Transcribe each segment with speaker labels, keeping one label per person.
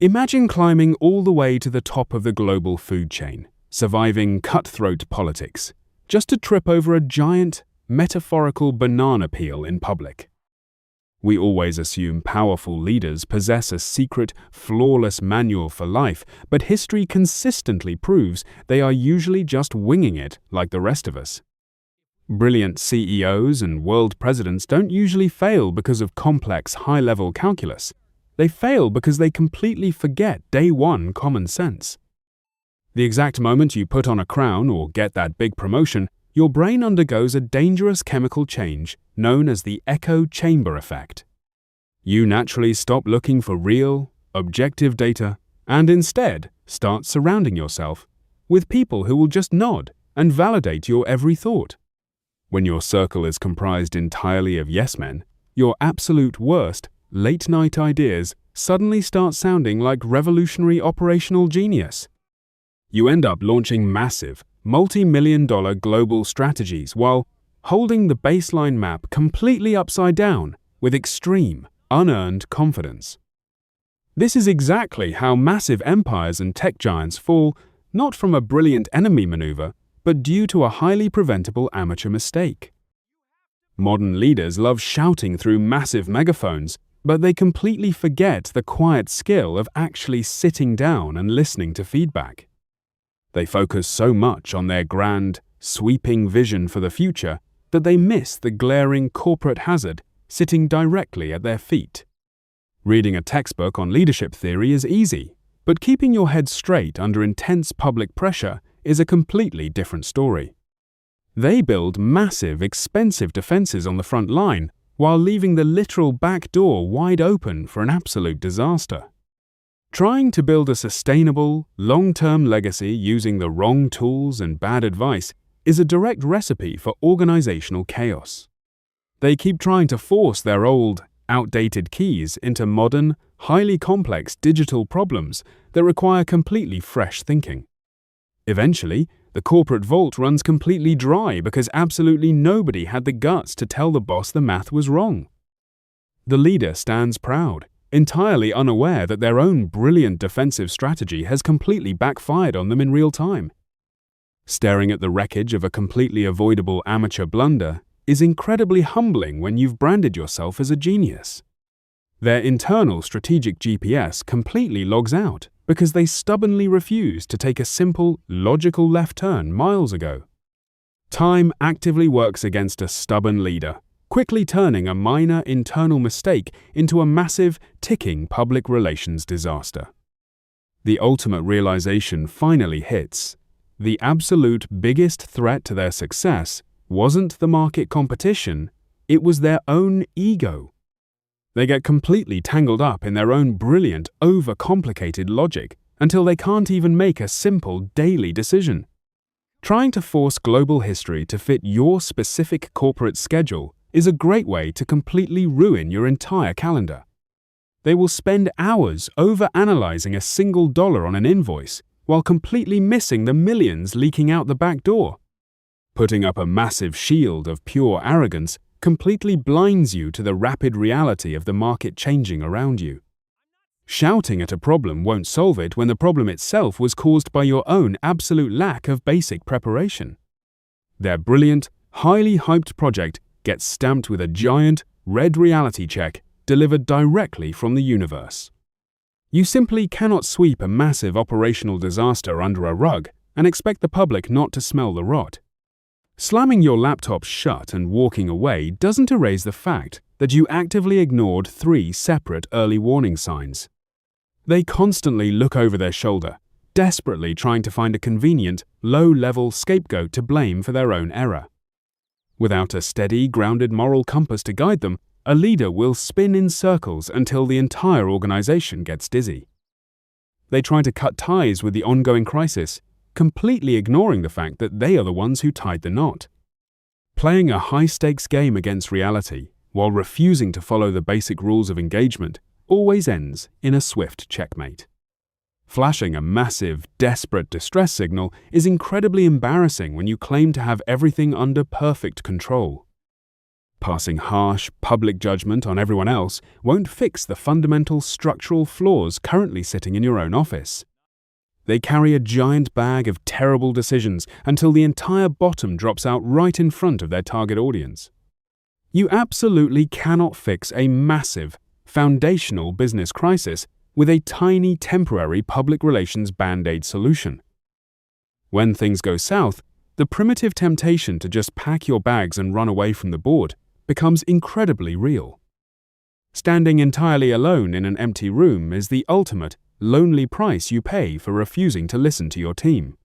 Speaker 1: Imagine climbing all the way to the top of the global food chain, surviving cutthroat politics, just to trip over a giant, metaphorical banana peel in public. We always assume powerful leaders possess a secret, flawless manual for life, but history consistently proves they are usually just winging it like the rest of us. Brilliant CEOs and world presidents don't usually fail because of complex, high-level calculus. They fail because they completely forget day one common sense. The exact moment you put on a crown or get that big promotion, your brain undergoes a dangerous chemical change known as the echo chamber effect. You naturally stop looking for real, objective data and instead start surrounding yourself with people who will just nod and validate your every thought. When your circle is comprised entirely of yes men, your absolute worst, late-night ideas suddenly start sounding like revolutionary operational genius. You end up launching massive, multi-million-dollar global strategies while holding the baseline map completely upside down with extreme, unearned confidence. This is exactly how massive empires and tech giants fall, not from a brilliant enemy maneuver, but due to a highly preventable amateur mistake. Modern leaders love shouting through massive megaphones, but they completely forget the quiet skill of actually sitting down and listening to feedback. They focus so much on their grand, sweeping vision for the future that they miss the glaring corporate hazard sitting directly at their feet. Reading a textbook on leadership theory is easy, but keeping your head straight under intense public pressure is a completely different story. They build massive, expensive defenses on the front line while leaving the literal back door wide open for an absolute disaster. Trying to build a sustainable, long-term legacy using the wrong tools and bad advice is a direct recipe for organizational chaos. They keep trying to force their old, outdated keys into modern, highly complex digital problems that require completely fresh thinking. Eventually, the corporate vault runs completely dry because absolutely nobody had the guts to tell the boss the math was wrong. The leader stands proud, entirely unaware that their own brilliant defensive strategy has completely backfired on them in real time. Staring at the wreckage of a completely avoidable amateur blunder is incredibly humbling when you've branded yourself as a genius. Their internal strategic GPS completely logs out because they stubbornly refused to take a simple, logical left turn miles ago. Time actively works against a stubborn leader, quickly turning a minor internal mistake into a massive, ticking public relations disaster. The ultimate realization finally hits. The absolute biggest threat to their success wasn't the market competition, it was their own ego. They get completely tangled up in their own brilliant, overcomplicated logic until they can't even make a simple daily decision. Trying to force global history to fit your specific corporate schedule is a great way to completely ruin your entire calendar. They will spend hours over-analyzing a single dollar on an invoice while completely missing the millions leaking out the back door. Putting up a massive shield of pure arrogance completely blinds you to the rapid reality of the market changing around you. Shouting at a problem won't solve it when the problem itself was caused by your own absolute lack of basic preparation. Their brilliant, highly hyped project gets stamped with a giant, red reality check delivered directly from the universe. You simply cannot sweep a massive operational disaster under a rug and expect the public not to smell the rot. Slamming your laptop shut and walking away doesn't erase the fact that you actively ignored 3 separate early warning signs. They constantly look over their shoulder, desperately trying to find a convenient, low-level scapegoat to blame for their own error. Without a steady, grounded moral compass to guide them, a leader will spin in circles until the entire organization gets dizzy. They try to cut ties with the ongoing crisis, completely ignoring the fact that they are the ones who tied the knot. Playing a high-stakes game against reality while refusing to follow the basic rules of engagement always ends in a swift checkmate. Flashing a massive, desperate distress signal is incredibly embarrassing when you claim to have everything under perfect control. Passing harsh, public judgment on everyone else won't fix the fundamental structural flaws currently sitting in your own office. They carry a giant bag of terrible decisions until the entire bottom drops out right in front of their target audience. You absolutely cannot fix a massive, foundational business crisis with a tiny temporary public relations band-aid solution. When things go south, the primitive temptation to just pack your bags and run away from the board becomes incredibly real. Standing entirely alone in an empty room is the ultimate, lonely price you pay for refusing to listen to your team.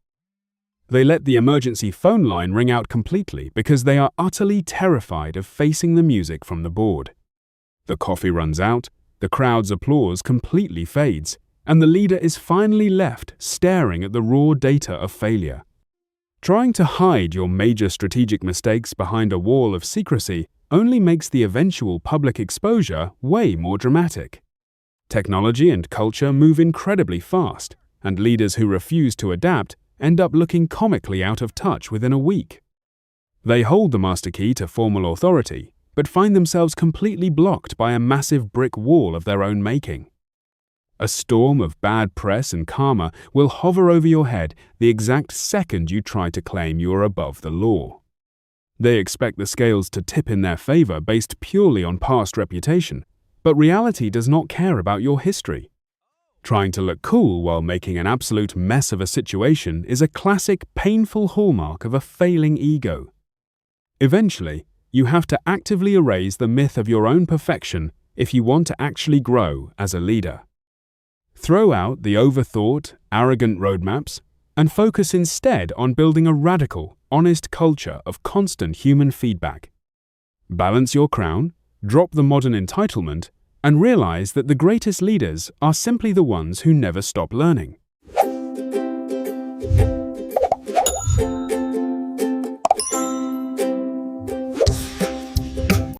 Speaker 1: They let the emergency phone line ring out completely because they are utterly terrified of facing the music from the board. The coffee runs out, the crowd's applause completely fades, and the leader is finally left staring at the raw data of failure. Trying to hide your major strategic mistakes behind a wall of secrecy only makes the eventual public exposure way more dramatic. Technology and culture move incredibly fast, and leaders who refuse to adapt end up looking comically out of touch within a week. They hold the master key to formal authority, but find themselves completely blocked by a massive brick wall of their own making. A storm of bad press and karma will hover over your head the exact second you try to claim you are above the law. They expect the scales to tip in their favor based purely on past reputation, but reality does not care about your history. Trying to look cool while making an absolute mess of a situation is a classic, painful hallmark of a failing ego. Eventually, you have to actively erase the myth of your own perfection if you want to actually grow as a leader. Throw out the overthought, arrogant roadmaps and focus instead on building a radical, honest culture of constant human feedback. Balance your crown, drop the modern entitlement, and realize that the greatest leaders are simply the ones who never stop learning.